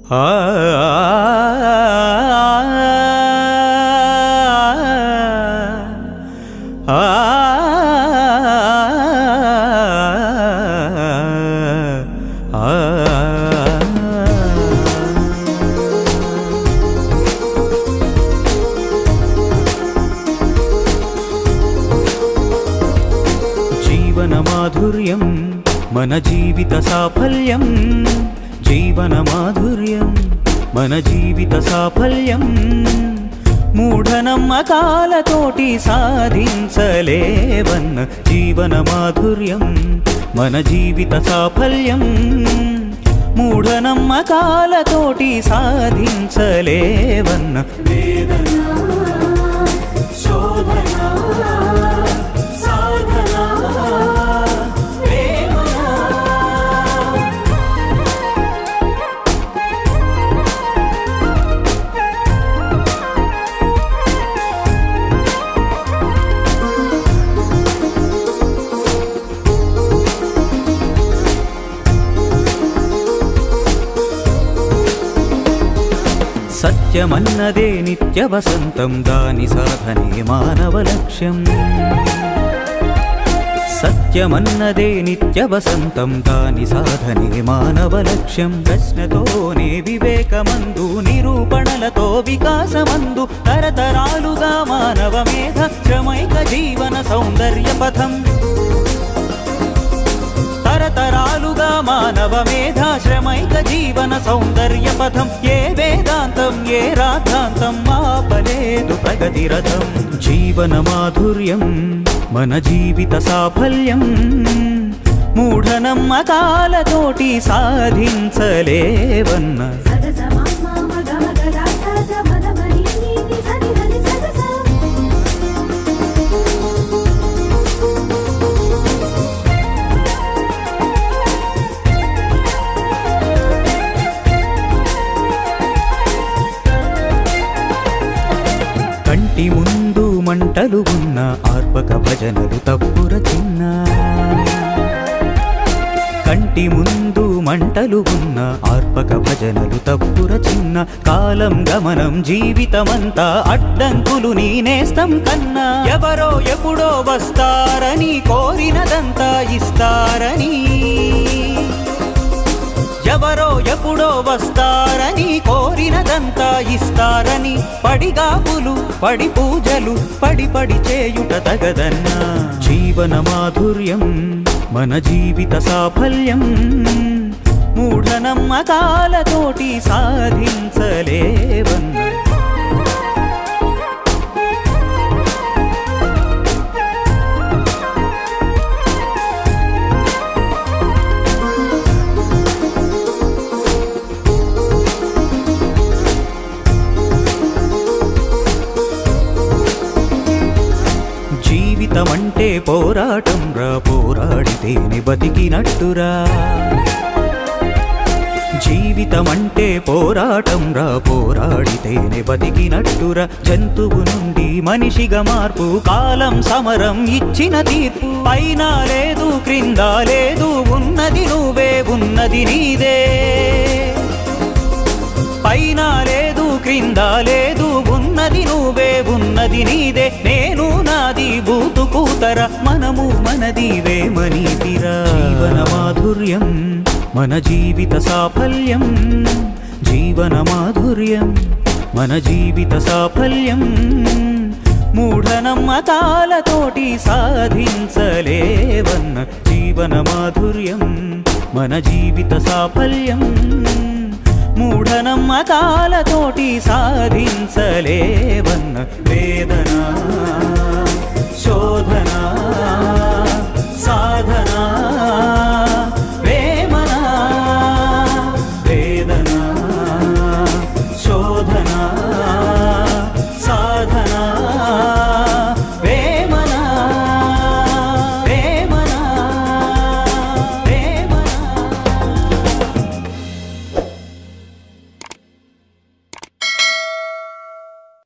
జీవనమాధుర్యం మన జీవిత సాఫల్యం, జీవనమాధుర్యం మన జీవిత సాఫల్యం. మూఢనమ్మకాలతోటి సాధించలేవన్న జీవనమాధుర్యం మన జీవిత సాఫల్యం. మూఢనమ్మకాలతోటి సాధించలేవన్న వేదన శోధన సత్యమన్నదే నిత్య వసంతం, దాని సాధనే మానవ లక్ష్యం. సత్యమన్నదే నిత్య వసంతం, దాని సాధనే మానవ లక్ష్యం. ప్రశ్నతోనే వివేకమందు, నిరూపణలతో వికాసమందు, తరతరాలుగా మానవ మేధ శ్రమైక జీవన సౌందర్య పథం. తరతరాలుగా మానవ మేధా శ్రమైక జీవన సౌందర్య పథం. ఏ వేదాంతం ఏ రాద్ధాంతం ఆపలేదు ప్రగతి రథం. జీవన మాధుర్యం మన జీవిత సాఫల్యం. మూఢనమ్మకాలతోటి సాధించలేవన్న కంటి ముందు మంటలు ఉన్న ఆర్పక భజనలు తప్పుర చిన్న. కంటి ముందు మంటలు ఉన్న ఆర్పక భజనలు తప్పుర చిన్న. కాలం గమనం జీవితమంతా అడ్డంకులు నీ నేస్తం కన్నా. ఎవరో ఎప్పుడో వస్తారని కోరినదంతా ఇస్తారని. ఎవరో ఎప్పుడో వస్తారని కోరినదంతా ఇస్తారని. పడిగాపులు పడి పూజలు పడి పడి చేయుట తగదన్నా. జీవన మాధుర్యం మన జీవిత సాఫల్యం. మూఢనమ్మకాలతోటి సాధించలేవన్న జీవితమంటే పోరాటం రా, పోరాడితేనే బతికినట్టురా. జీవితమంటే పోరాటం రా, పోరాడితేనే బతికినట్టురా. జంతువు నుండి మనిషిగా మార్పు కాలం సమరం ఇచ్చిన తీర్పు. పైన లేదు క్రింద లేదు, ఉన్నది నువ్వే ఉన్నది నీదే. పైన లేదు క్రింద లేదు, ఉన్నది నువ్వే ఉన్నది నీదే. నేను నాది బూతు కూతర, మనము మనది వేమనీతిరా. జీవన మాధుర్యం మన జీవిత సాఫల్యం. జీవన మాధుర్యం మన జీవిత సాఫల్యం. మూఢనమ్మకాలతోటి సాధించలేవన్న జీవన మాధుర్యం మన జీవిత సాఫల్యం. మూఢనమ్మకాలతోటి సాధించలేవన్న వేదన శోధన